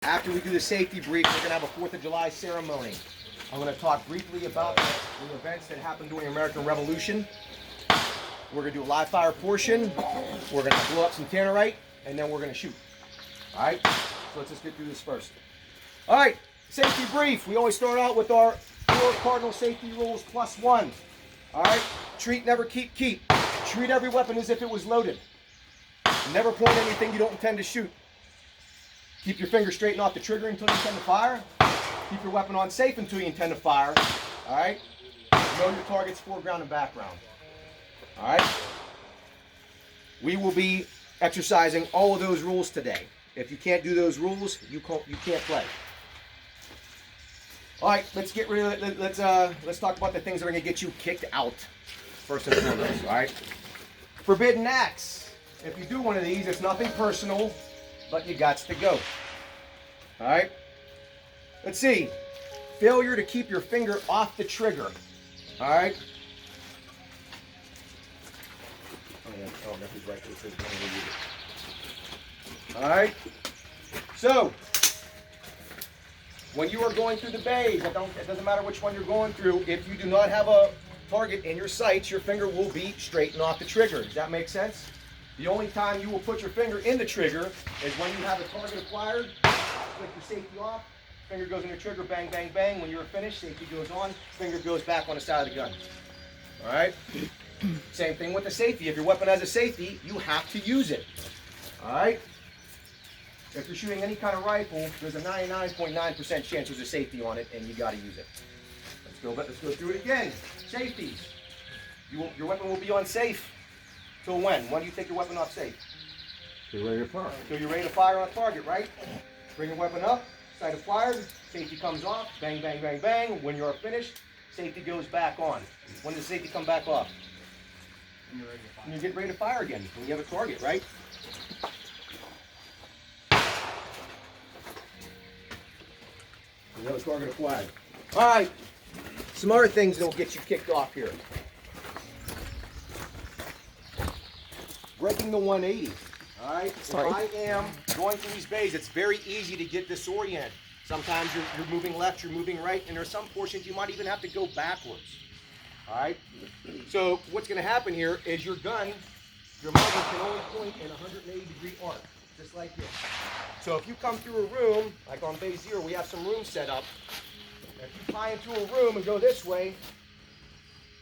After we do the safety brief, we're going to have a 4th of July ceremony. I'm going to talk briefly about the events that happened during the American Revolution. We're going to do a live fire portion. We're going to blow up some tannerite, and then we're going to shoot. All right? So let's just get through this first. All right, safety brief. We always start out with our 4 cardinal safety rules plus 1. All right? Treat, never, keep, keep. Treat every weapon as if it was loaded. Never point anything you don't intend to shoot. Keep your finger straight and off the trigger until you intend to fire. Keep your weapon on safe until you intend to fire. All right? Know your target's foreground and background. All right? We will be exercising all of those rules today. If you can't do those rules, you can't play. All right, let's get rid of it. Let's talk about the things that are going to get you kicked out first and foremost. All right? Forbidden acts. If you do one of these, it's nothing personal, but you got to go. All right? Let's see. Failure to keep your finger off the trigger. All right? Oh, that's right. All right? So, when you are going through the bays, it doesn't matter which one you're going through, if you do not have a target in your sights, your finger will be straight and off the trigger. Does that make sense? The only time you will put your finger in the trigger is when you have a target acquired, flick your safety off, finger goes in the trigger, bang, bang, bang. When you're finished, safety goes on, finger goes back on the side of the gun. All right? Same thing with the safety. If your weapon has a safety, you have to use it. All right? If you're shooting any kind of rifle, there's a 99.9% chance there's a safety on it, and you got to use it. Let's go through it again. Safeties. Your weapon will be on safe. Till when? When do you take your weapon off safe? You're ready to fire. Until you're ready to fire on a target, right? Bring your weapon up, sight acquired, safety comes off, bang, bang, bang, bang. When you're finished, safety goes back on. When does safety come back off? When you get ready to fire again, when you have a target, right? You have a target acquired. All right, some other things that will get you kicked off here. Breaking the 180. All right. Sorry. If I am going through these bays, it's very easy to get disoriented. Sometimes you're moving left, you're moving right, and there's some portions you might even have to go backwards. All right. So what's going to happen here is your gun, your muzzle can only point in a 180-degree arc, just like this. So if you come through a room, like on bay 0, we have some rooms set up. If you fly into a room and go this way,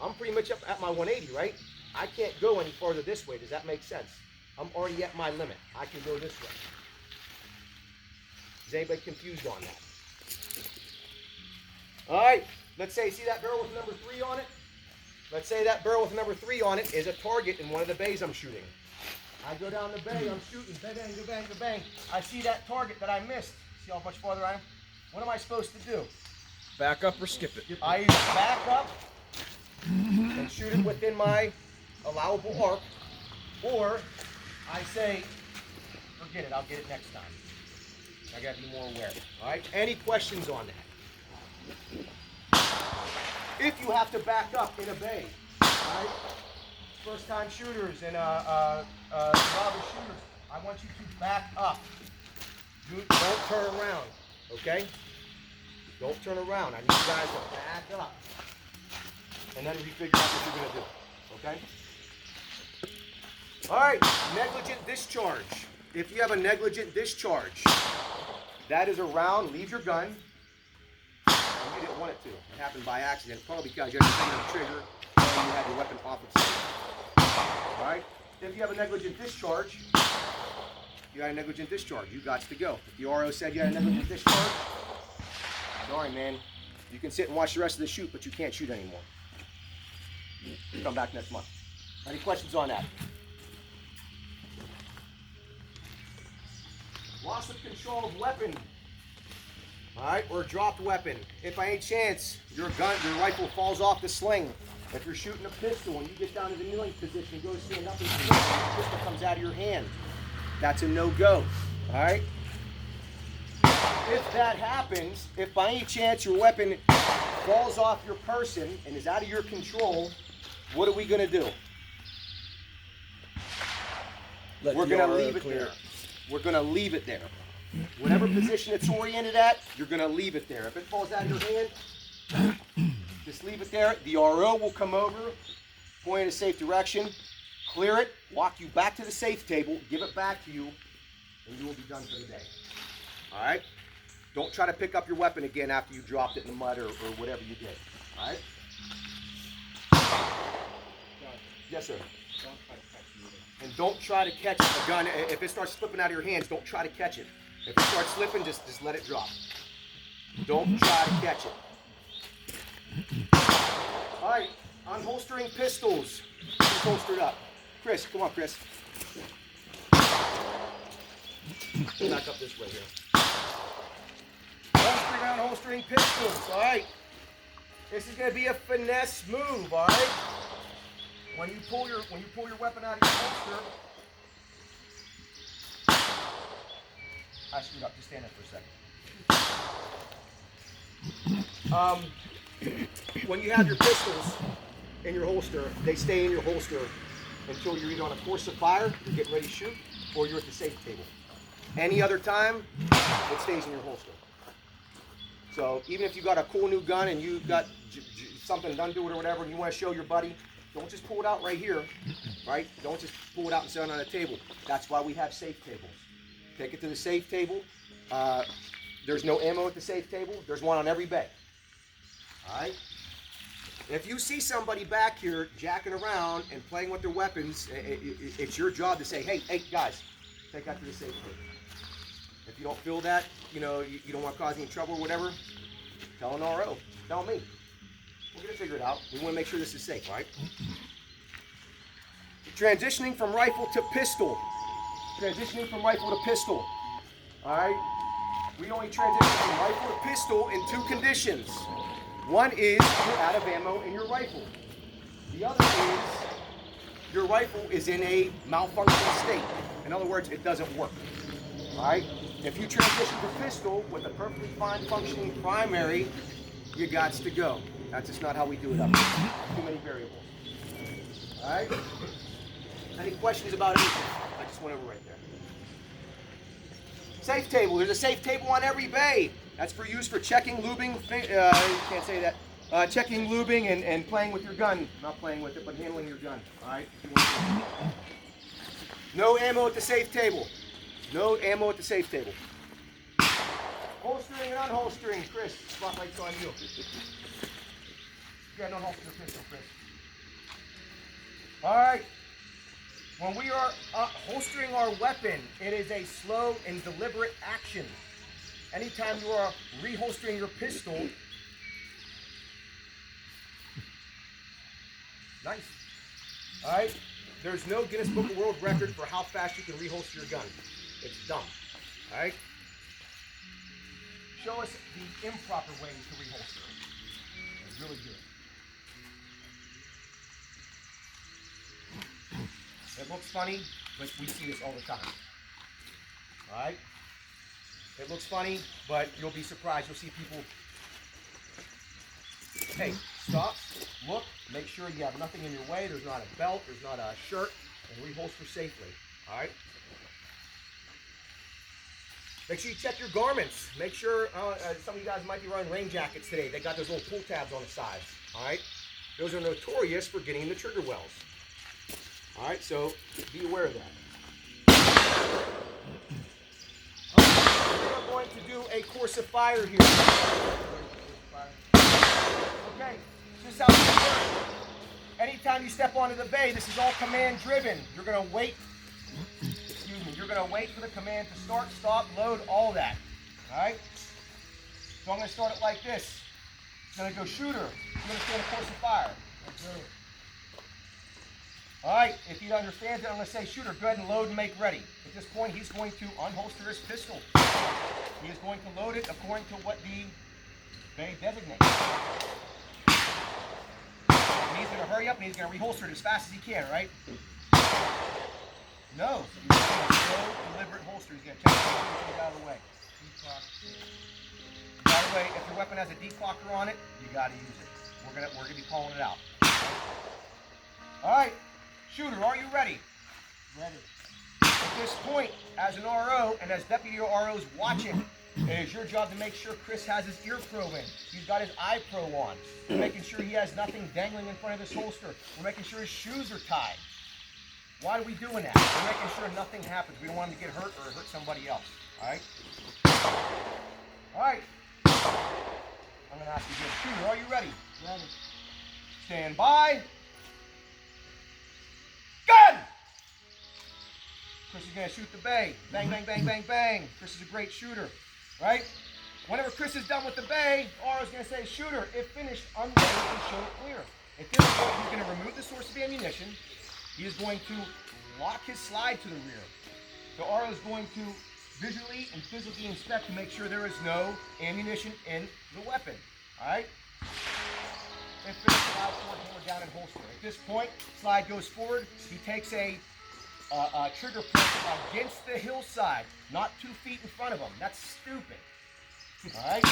I'm pretty much up at my 180, right? I can't go any farther this way. Does that make sense? I'm already at my limit. I can go this way. Is anybody confused on that? All right. Let's say, see that barrel with number 3 on it? Let's say that barrel with number 3 on it is a target in one of the bays I'm shooting. I go down the bay. I'm shooting. Bang, bang, bang, bang, bang. I see that target that I missed. See how much farther I am? What am I supposed to do? Back up or skip it. I either back up and shoot it within my allowable arc, or I say, forget it, I'll get it next time. I gotta be more aware. All right. Any questions on that? If you have to back up in a bay, all right? First-time shooters and novice shooters, I want you to back up. Don't turn around. Okay? Don't turn around. I need you guys to back up, and then we figure out what you're gonna do. Okay? All right, negligent discharge. If you have a negligent discharge, that is a round, leave your gun, and you didn't want it to. It happened by accident, probably because you had your finger on the trigger and you had your weapon off its side. All right? If you have a negligent discharge, you got a negligent discharge. You got to go. If the RO said you had a negligent discharge, sorry, man. You can sit and watch the rest of the shoot, but you can't shoot anymore. Come back next month. Any questions on that? Loss of control of weapon. All right, or dropped weapon. If by any chance your rifle falls off the sling, if you're shooting a pistol and you get down to the kneeling position, go to see nothing, the pistol comes out of your hand. That's a no-go. All right. If that happens, if by any chance your weapon falls off your person and is out of your control, what are we going to do? We're going to leave it there. We're going to leave it there. Whatever position it's oriented at, you're going to leave it there. If it falls out of your hand, just leave it there. The RO will come over, point in a safe direction, clear it, walk you back to the safe table, give it back to you, and you will be done for the day. All right? Don't try to pick up your weapon again after you dropped it in the mud or whatever you did. All right? Yes, sir. And don't try to catch a gun. If it starts slipping out of your hands, don't try to catch it. If it starts slipping, just let it drop. Don't try to catch it. All right, unholstering pistols. Who's holstered up? Chris, come on, Chris. Back up this way here. Holstering, unholstering pistols. All right. This is going to be a finesse move. All right. When you pull your weapon out of your holster, I screwed up. Just stand up for a second. When you have your pistols in your holster, they stay in your holster until you're either on a course of fire, you're getting ready to shoot, or you're at the safe table. Any other time, it stays in your holster. So even if you got a cool new gun and you got something done to it or whatever, and you want to show your buddy, don't just pull it out right here, right? Don't just pull it out and sit it on a table. That's why we have safe tables. Take it to the safe table. There's no ammo at the safe table. There's one on every bay. All right? If you see somebody back here jacking around and playing with their weapons, it's your job to say, hey, guys, take that to the safe table. If you don't feel that, you don't want to cause any trouble or whatever, tell an RO. Tell me. We'll get it figured out. We want to make sure this is safe, right? Transitioning from rifle to pistol. Transitioning from rifle to pistol. All right? We only transition from rifle to pistol in two conditions. One is you're out of ammo in your rifle. The other is your rifle is in a malfunctioning state. In other words, it doesn't work. All right? If you transition to pistol with a perfectly fine functioning primary, you gots to go. That's just not how we do it up here. Too many variables. All right? Any questions about anything? I just went over right there. Safe table. There's a safe table on every bay. That's for use for checking, lubing. You can't say that. Checking, lubing, and playing with your gun. Not playing with it, but handling your gun. All right? No ammo at the safe table. No ammo at the safe table. Holstering and unholstering. Chris, spotlight's on you. Yeah, don't holster your pistol, Chris. All right. When we are holstering our weapon, it is a slow and deliberate action. Anytime you are reholstering your pistol, nice. All right. There's no Guinness Book of World Record for how fast you can reholster your gun. It's dumb. All right. Show us the improper way to reholster. It's really good. It looks funny, but we see this all the time. All right? It looks funny, but you'll be surprised. You'll see people, hey, stop, look, make sure you have nothing in your way. There's not a belt, there's not a shirt, and reholster safely. All right? Make sure you check your garments. Make sure, some of you guys might be wearing rain jackets today. They got those little pull tabs on the sides. All right? Those are notorious for getting in the trigger wells. All right, so be aware of that. We're going to do a course of fire here. Okay, this is how it works. Anytime you step onto the bay, this is all command driven. You're going to wait. You're going to wait for the command to start, stop, load, all that. All right. So I'm going to start it like this. I'm going to go shooter. I'm going to start a course of fire. All right, if he understands it, I'm going to say, shooter, go ahead and load and make ready. At this point, he's going to unholster his pistol. He is going to load it according to what the bay designates. And he's going to hurry up and he's going to reholster it as fast as he can, right? No. He's going to slow, deliberate holster. He's going to check the things out of the way. By the way, if your weapon has a declocker on it, you got to use it. We're gonna be calling it out. All right. Shooter, are you ready? Ready. this point, as an RO and as deputy ROs watching, it is your job to make sure Chris has his ear pro in. He's got his eye pro on. We're making sure he has nothing dangling in front of his holster. We're making sure his shoes are tied. Why are we doing that? We're making sure nothing happens. We don't want him to get hurt or hurt somebody else. All right? All right. I'm going to ask you again. Shooter, are you ready? Ready. Stand by. Gun! Chris is going to shoot the bay. Bang, bang, bang, bang, bang. Chris is a great shooter, right? Whenever Chris is done with the bay, R is going to say, shooter, if finished, unload and show it clear. At this point, he's going to remove the source of ammunition. He is going to lock his slide to the rear. So R is going to visually and physically inspect to make sure there is no ammunition in the weapon. All right? And finish slide forward, hammer down and holster. At this point, slide goes forward. He takes a trigger press against the hillside, not 2 feet in front of him. That's stupid. All right?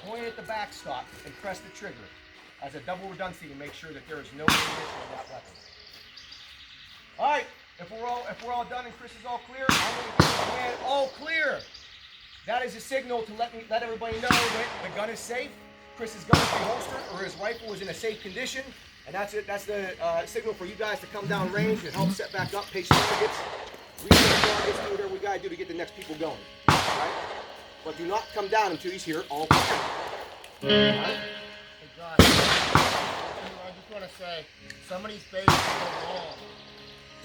Point at the backstop and press the trigger as a double redundancy to make sure that there is no ammunition in that weapon. All right, if we're all done and Chris is all clear, I'm going to give the command all clear. That is a signal to let everybody know that the gun is safe, Chris's gun is holstered, or his rifle is in a safe condition, and that's it. That's the signal for you guys to come down range and help set back up, pace targets, reset targets, do whatever we got to do to get the next people going. All right? But do not come down until he's here all clear. All right? Hey Josh, I just want to say, some of these bases go long.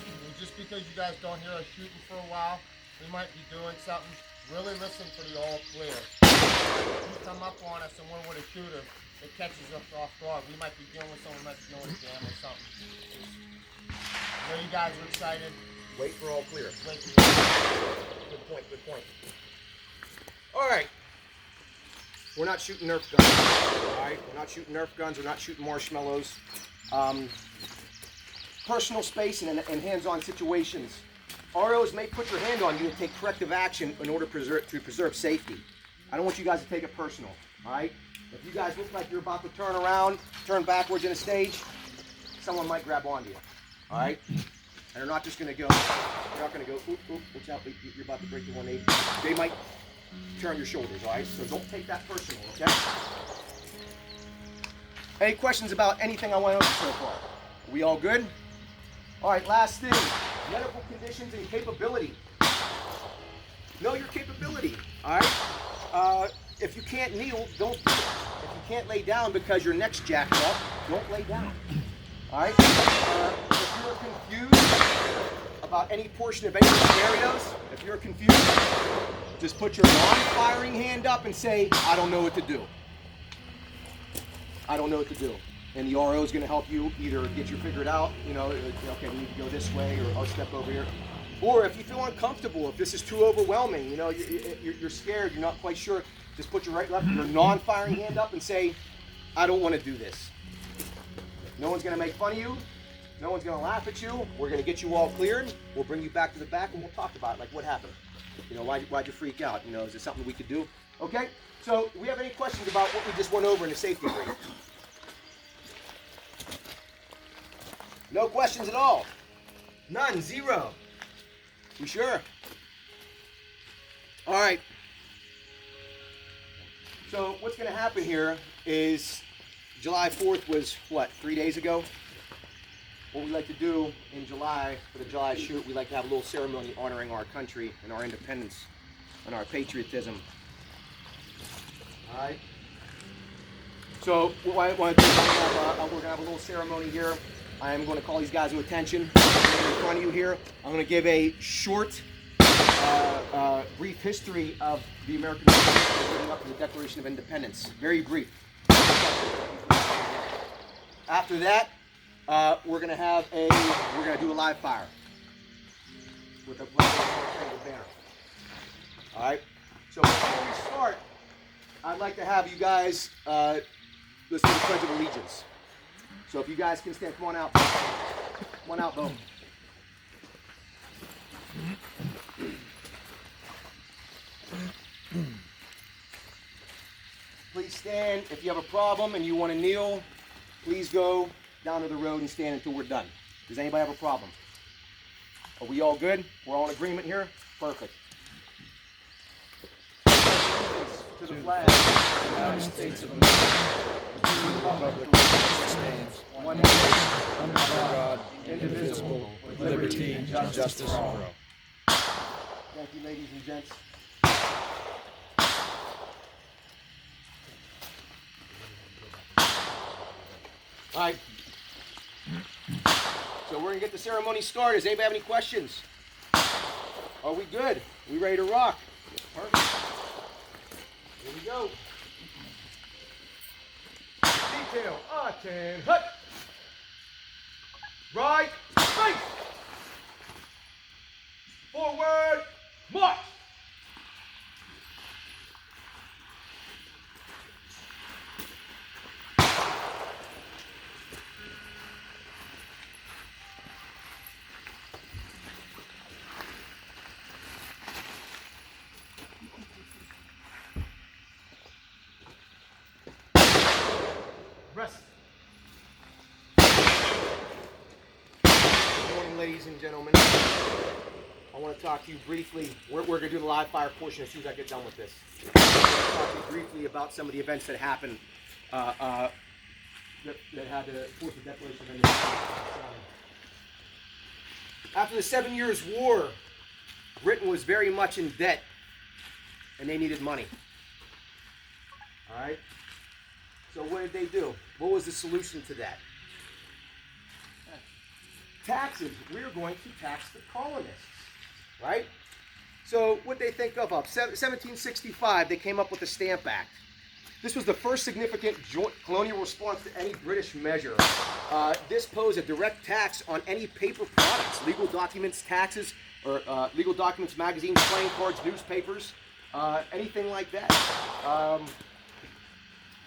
And just because you guys don't hear us shooting for a while, we might be doing something. Really listen for the all clear. If you come up on us and we're with a shooter, it catches us off guard. We might be dealing with someone, we might be dealing with a jam or something. I know you guys are excited. Wait for all clear. Wait for Good point, good point. All right. We're not shooting Nerf guns. All right? We're not shooting Nerf guns. We're not shooting marshmallows. Personal space and hands-on situations. ROs may put your hand on you and take corrective action in order to preserve safety. I don't want you guys to take it personal. All right? If you guys look like you're about to turn around, turn backwards in a stage, someone might grab onto you. All right? And they're not just going to go, they're not going to go, oop, oop, watch out, you're about to break the 180. They might turn your shoulders, all right? So don't take that personal, okay? Any questions about anything I went over so far? Are we all good? All right, last thing, medical conditions and capability. Know your capability, all right? If you can't kneel, don't do it. If you can't lay down because your neck's jacked up, don't lay down, all right? If you're confused about any portion of any of the scenarios, if you're confused, just put your non-firing hand up and say, I don't know what to do. I don't know what to do. And the RO is going to help you either get you figured out, you know, okay, we need to go this way or step over here. Or if you feel uncomfortable, if this is too overwhelming, you know, you're scared, you're not quite sure, just put your your non-firing hand up and say, I don't want to do this. No one's going to make fun of you. No one's going to laugh at you. We're going to get you all cleared. We'll bring you back to the back and we'll talk about it, like what happened. You know, why'd you freak out? You know, is there something we could do? Okay, so do we have any questions about what we just went over in the safety brief? No questions at all? None, zero. You sure? All right. So what's going to happen here is July 4th was, what, 3 days ago? What we like to do in July, for the July shoot, we like to have a little ceremony honoring our country and our independence and our patriotism. All right? So what I want to do is we're going to have a little ceremony here. I am going to call these guys to attention. In front of you here, I'm going to give a short, brief history of the American Revolution leading up to the Declaration of Independence. Very brief. After that, we're going to do a live fire with a banner. All right. So before we start, I'd like to have you guys listen to the Pledge of Allegiance. So if you guys can stand, come on out. Come on out, Bo. Please stand. If you have a problem and you want to kneel, please go down to the road and stand until we're done. Does anybody have a problem? Are we all good? We're all in agreement here? Perfect. To the flag. United States of America, republic which stands one nation, under God, indivisible, with liberty and justice for all. Thank you, ladies and gents. All right. So we're going to get the ceremony started. Does anybody have any questions? Are we good? We ready to rock? Perfect. Here we go. Detail. Attend. Hut. Right. Face. Forward. March. Rest. Good morning, ladies and gentlemen. I want to talk to you briefly. We're going to do the live fire portion as soon as I get done with this. I want to talk to you briefly about some of the events that happened that had to force the Declaration of Independence. After the 7 Years' War, Britain was very much in debt, and they needed money. All right? So what did they do? What was the solution to that? Taxes. We are going to tax the colonists, right? So what they think of 1765, they came up with the Stamp Act. This was the first significant joint colonial response to any British measure. This posed a direct tax on any paper products, legal documents, taxes, or legal documents, magazines, playing cards, newspapers, anything like that.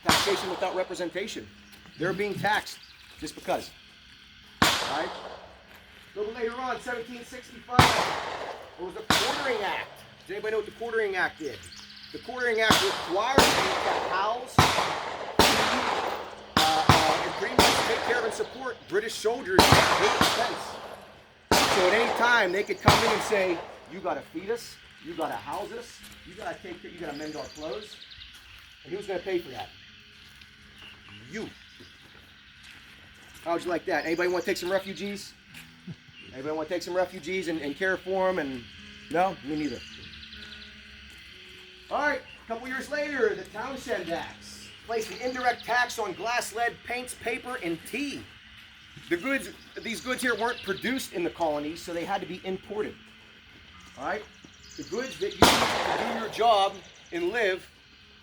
Taxation without representation. They're being taxed just because. All right? A little later on, 1765, there was the Quartering Act. Does anybody know what the Quartering Act did? The Quartering Act required you to house, and pretty much take care of and support British soldiers at great expense. So at any time, they could come in and say, you got to feed us, you got to house us, you got to take care, you got to mend our clothes. And who's going to pay for that? You. How would you like that? Anybody want to take some refugees? Anybody want to take some refugees and care for them? And no, me neither. All right, a couple years later, the Townshend Acts placed an indirect tax on glass, lead, paints, paper, and tea. These goods here weren't produced in the colonies, so they had to be imported. All right, the goods that you use to do your job and live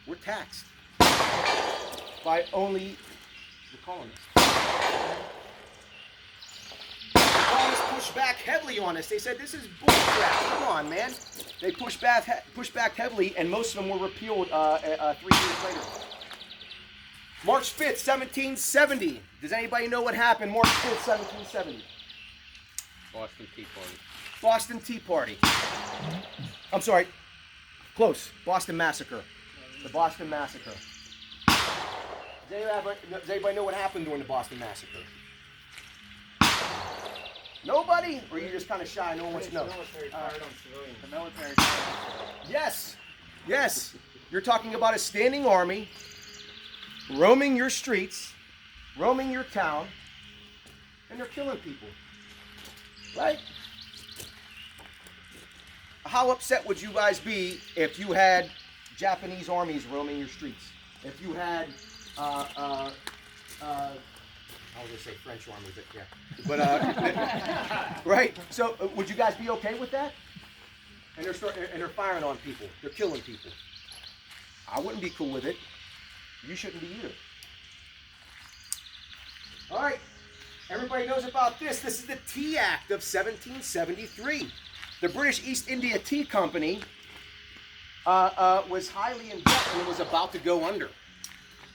were taxed by only the colonists. The colonists pushed back heavily on us. They said, this is bullcrap. Come on, man. They pushed back heavily, and most of them were repealed 3 years later. March 5th, 1770. Does anybody know what happened March 5th, 1770? Boston Tea Party. Boston Tea Party. I'm sorry. Close. Boston Massacre. The Boston Massacre. Does anybody know what happened during the Boston Massacre? Nobody? Or are you just kind of shy? No one wants to know. The military fired on civilians. The military. Yes. Yes. You're talking about a standing army roaming your streets, roaming your town, and they're killing people. Right? How upset would you guys be if you had Japanese armies roaming your streets? If you had, I was going to say French armies, but yeah. But, right? So, would you guys be okay with that? And they're firing on people. They're killing people. I wouldn't be cool with it. You shouldn't be either. All right. Everybody knows about this. This is the Tea Act of 1773. The British East India Tea Company was highly in debt and was about to go under.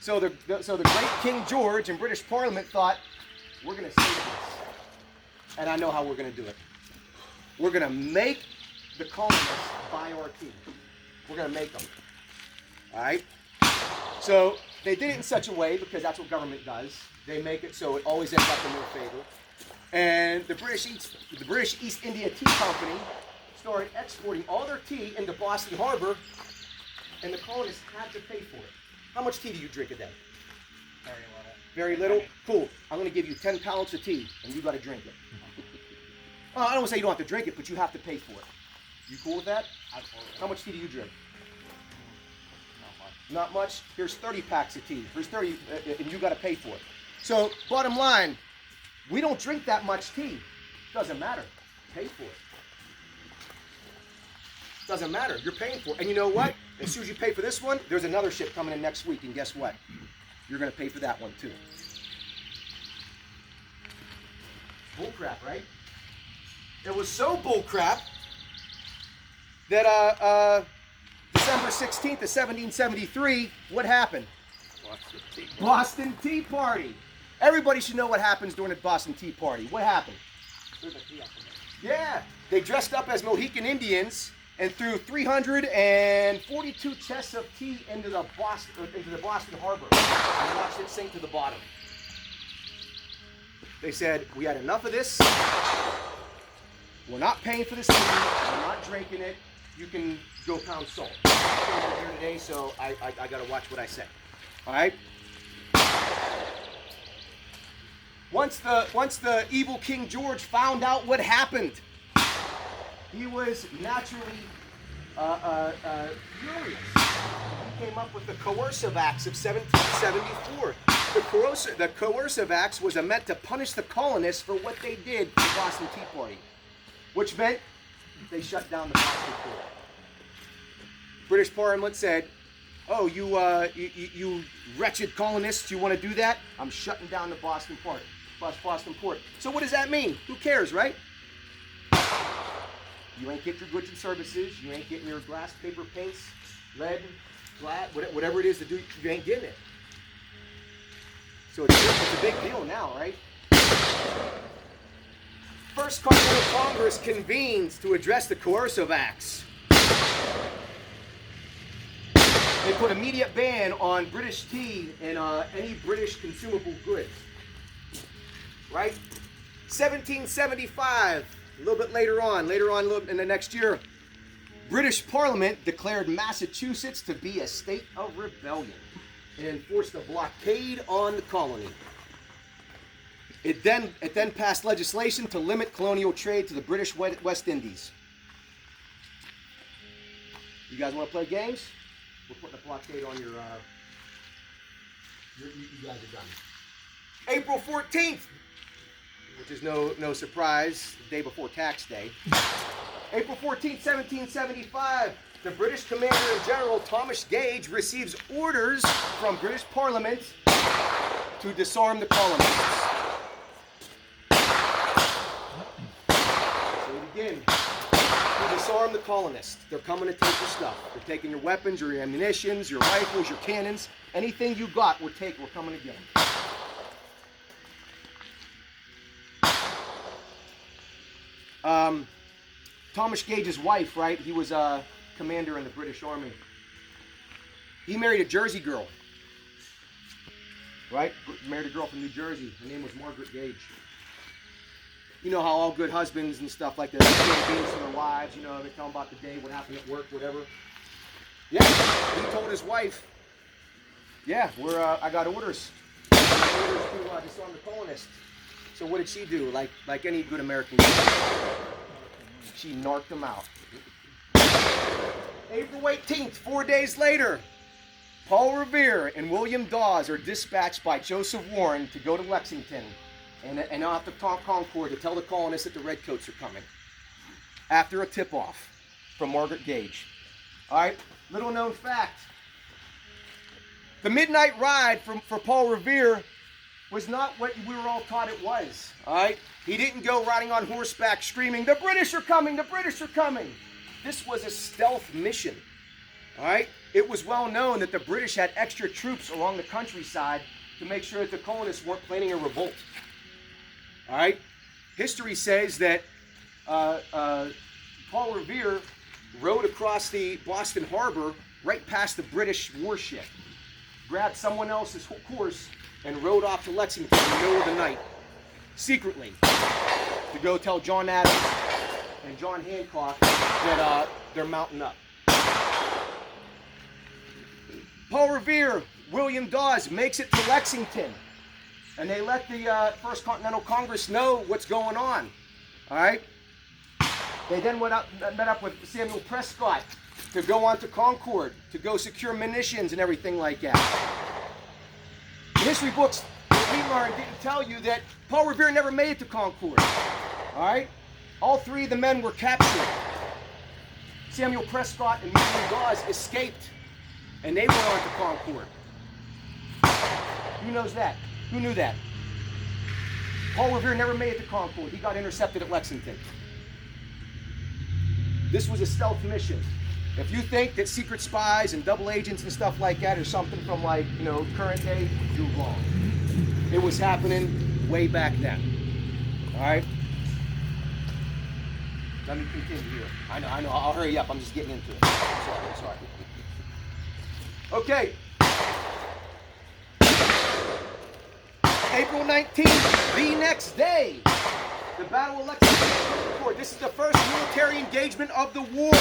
So the great King George and British Parliament thought, we're going to save this. And I know how we're going to do it. We're going to make the colonists buy our tea. We're going to make them. All right? So they did it in such a way, because that's what government does. They make it so it always ends up in their favor. And the British East India Tea Company started exporting all their tea into Boston Harbor, and the colonists had to pay for it. How much tea do you drink a day? Very little? Cool. I'm going to give you 10 pallets of tea, and you got to drink it. I don't want to say you don't have to drink it, but you have to pay for it. You cool with that? Absolutely. How much tea do you drink? Not much. Here's 30 packs of tea. Here's 30, and you got to pay for it. So, bottom line, we don't drink that much tea. Doesn't matter. Pay for it. Doesn't matter. You're paying for it. And you know what? As soon as you pay for this one, there's another ship coming in next week, and guess what? You're going to pay for that one too. Bullcrap, right? It was so bullcrap that December 16th of 1773, what happened? Boston Tea Party. Everybody should know what happens during the Boston Tea Party. What happened? Yeah, they dressed up as Mohican Indians and threw 342 chests of tea into the Boston Harbor and watched it sink to the bottom. They said, we had enough of this. We're not paying for this tea. We're not drinking it. You can go pound salt. I'm here today, so I got to watch what I say. All right? Once the evil King George found out what happened, he was naturally furious. He came up with the Coercive Acts of 1774. The Coercive Acts was meant to punish the colonists for what they did to the Boston Tea Party, which meant they shut down the Boston Port. British Parliament said, "Oh, you wretched colonists, you want to do that? I'm shutting down the Boston Port." So what does that mean? Who cares, right? You ain't getting your goods and services. You ain't getting your glass, paper, paints, lead, flat, whatever it is to do. You ain't getting it. So it's a big deal now, right? First Continental Congress convenes to address the Coercive Acts. They put immediate ban on British tea and any British consumable goods. Right? 1775, a little bit later on in the next year, British Parliament declared Massachusetts to be a state of rebellion and enforced a blockade on the colony. It then passed legislation to limit colonial trade to the British West Indies. You guys want to play games? We're putting a blockade on you guys are done. April 14th, which is no surprise, the day before tax day. April 14th, 1775, the British Commander-in-General Thomas Gage receives orders from British Parliament to disarm the colonists. Say it again. To disarm the colonists. They're coming to take your stuff. They're taking your weapons, your ammunitions, your rifles, your cannons. Anything you got, we're coming to get them. Thomas Gage's wife, right? He was a commander in the British Army. He married a Jersey girl, right? Married a girl from New Jersey. Her name was Margaret Gage. You know how all good husbands and stuff like that, they beans to their wives, you know, they tell them about the day, what happened at work, whatever. Yeah, he told his wife, yeah, I got orders. I got orders to disarm the colonists. So what did she do? Like any good American girl, she narked them out. April 18th, 4 days later, Paul Revere and William Dawes are dispatched by Joseph Warren to go to Lexington and off the Concord to tell the colonists that the Redcoats are coming. After a tip-off from Margaret Gage. All right, little known fact. The midnight ride for Paul Revere was not what we were all taught it was. All right, he didn't go riding on horseback screaming, "The British are coming! The British are coming!" This was a stealth mission. All right, it was well known that the British had extra troops along the countryside to make sure that the colonists weren't planning a revolt. All right, history says that Paul Revere rode across the Boston Harbor right past the British warship, grabbed someone else's horse, and rode off to Lexington in the middle of the night. secretly to go tell John Adams and John Hancock that they're mounting up. Paul Revere, William Dawes makes it to Lexington, and they let the First Continental Congress know what's going on. All right. They then met up with Samuel Prescott to go on to Concord to go secure munitions and everything like that. The history books that we learned didn't tell you that Paul Revere never made it to Concord. All right. All three of the men were captured. Samuel Prescott and William Dawes escaped, and they went on to Concord. Who knows that? Who knew that? Paul Revere never made it to Concord. He got intercepted at Lexington. This was a stealth mission. If you think that secret spies and double agents and stuff like that are something from, like, you know, current day, you're wrong. It was happening way back then. All right? Let me continue here. I know. I'll hurry up. I'm just getting into it. I'm sorry. Okay. April 19th, the next day, the Battle of Lexington. This is the first military engagement of the war.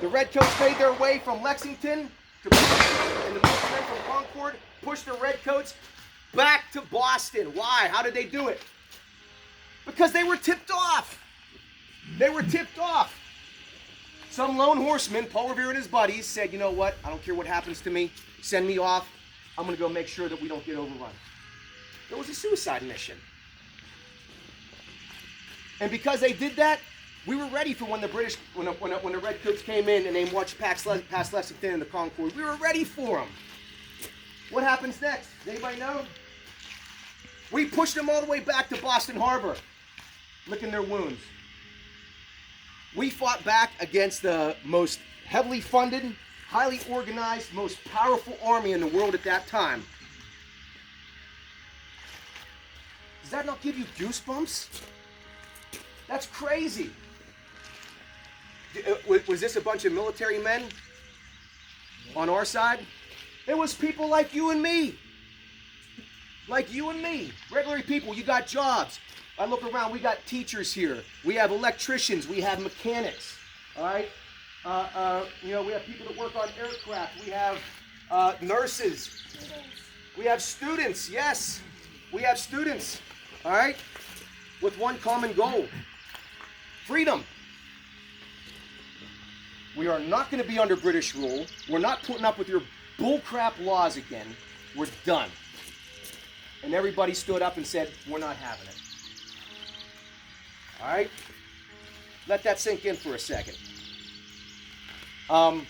The Redcoats made their way from Lexington to Boston, and the military from Concord pushed the Redcoats back to Boston. Why? How did they do it? Because they were tipped off. They were tipped off. Some lone horseman, Paul Revere and his buddies, said, you know what? I don't care what happens to me. Send me off. I'm going to go make sure that we don't get overrun. It was a suicide mission. And because they did that, we were ready for when the British, when the Redcoats came in and they marched past Lexington and the Concord. We were ready for them. What happens next? Does anybody know? We pushed them all the way back to Boston Harbor, licking their wounds. We fought back against the most heavily funded, highly organized, most powerful army in the world at that time. Does that not give you goosebumps? That's crazy. Was this a bunch of military men on our side? It was people like you and me. Like you and me. Regular people, you got jobs. I look around, we got teachers here. We have electricians, we have mechanics. All right? You know, we have people that work on aircraft. We have nurses. We have students, yes. We have students. All right? With one common goal. Freedom. We are not going to be under British rule. We're not putting up with your bullcrap laws again. We're done. And everybody stood up and said, we're not having it. All right? Let that sink in for a second. I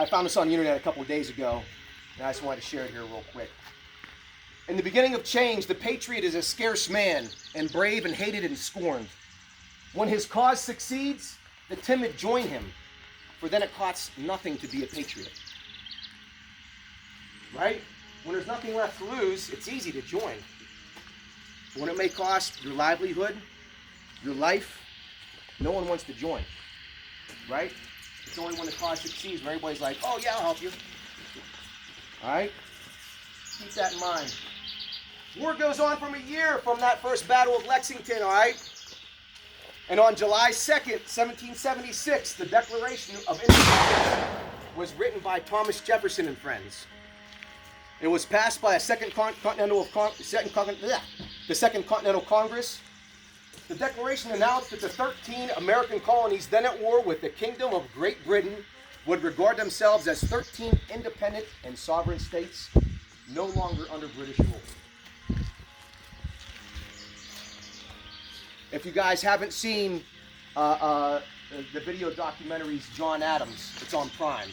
found this on the internet a couple of days ago, and I just wanted to share it here real quick. In the beginning of change, the patriot is a scarce man, and brave and hated and scorned. When his cause succeeds, the timid join him, for then it costs nothing to be a patriot. Right? When there's nothing left to lose, it's easy to join. When it may cost your livelihood, your life, no one wants to join. Right? It's only when the cause succeeds when everybody's like, oh yeah, I'll help you. All right? Keep that in mind. War goes on from a year from that first Battle of Lexington, all right? And on July 2nd, 1776, the Declaration of Independence was written by Thomas Jefferson and friends. It was passed by a Second Continental Congress. The Declaration announced that the 13 American colonies then at war with the Kingdom of Great Britain would regard themselves as 13 independent and sovereign states, no longer under British rule. If you guys haven't seen the video documentaries John Adams, it's on Prime.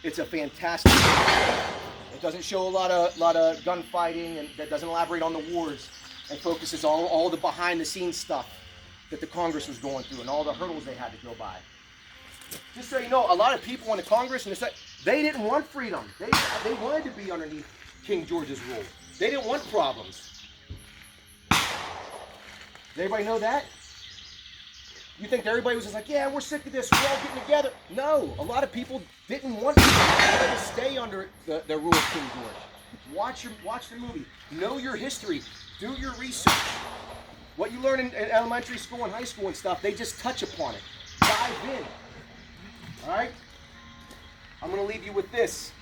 It's a fantastic video. It doesn't show a lot of gunfighting, and that doesn't elaborate on the wars. It focuses on all the behind-the-scenes stuff that the Congress was going through and all the hurdles they had to go by. Just so you know, a lot of people in the Congress, and they didn't want freedom. They wanted to be underneath King George's rule. They didn't want problems. Does everybody know that? You think everybody was just like, yeah, we're sick of this, we're all getting together. No, a lot of people didn't want to stay under the rule of King George. Watch the movie. Know your history. Do your research. What you learn in elementary school and high school and stuff, they just touch upon it. Dive in. All right? I'm going to leave you with this.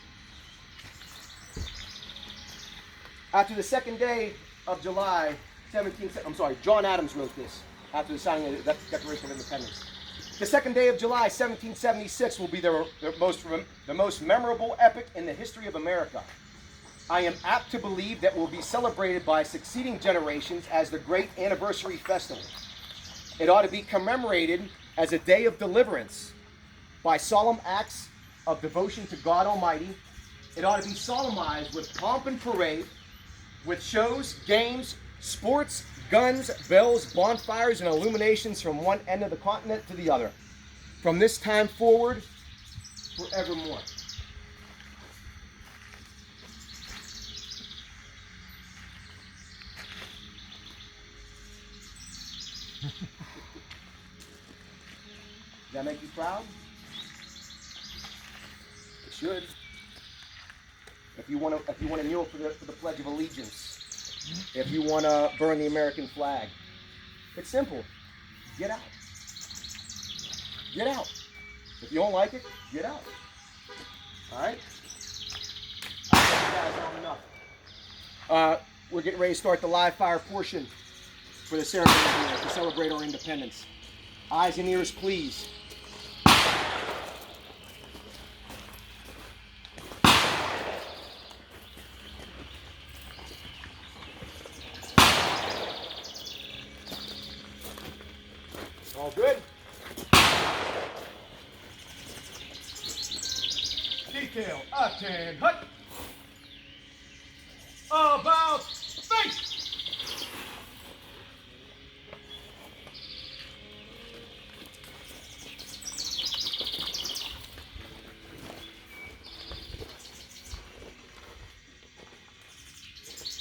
After the second day of July, John Adams wrote this after the signing of the Declaration of Independence. The second day of July, 1776, will be the most memorable epoch in the history of America. I am apt to believe that will be celebrated by succeeding generations as the great anniversary festival. It ought to be commemorated as a day of deliverance by solemn acts of devotion to God Almighty. It ought to be solemnized with pomp and parade, with shows, games, sports, guns, bells, bonfires, and illuminations from one end of the continent to the other. From this time forward, forevermore. Does that make you proud? It should. If you want to kneel for the Pledge of Allegiance, if you want to burn the American flag, it's simple. Get out. Get out. If you don't like it, get out. All right? I think you guys long enough. We're getting ready to start the live fire portion for the ceremony here to celebrate our independence. Eyes and ears, please. All good? Detail, attend, hut. About face.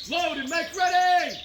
Load and make ready.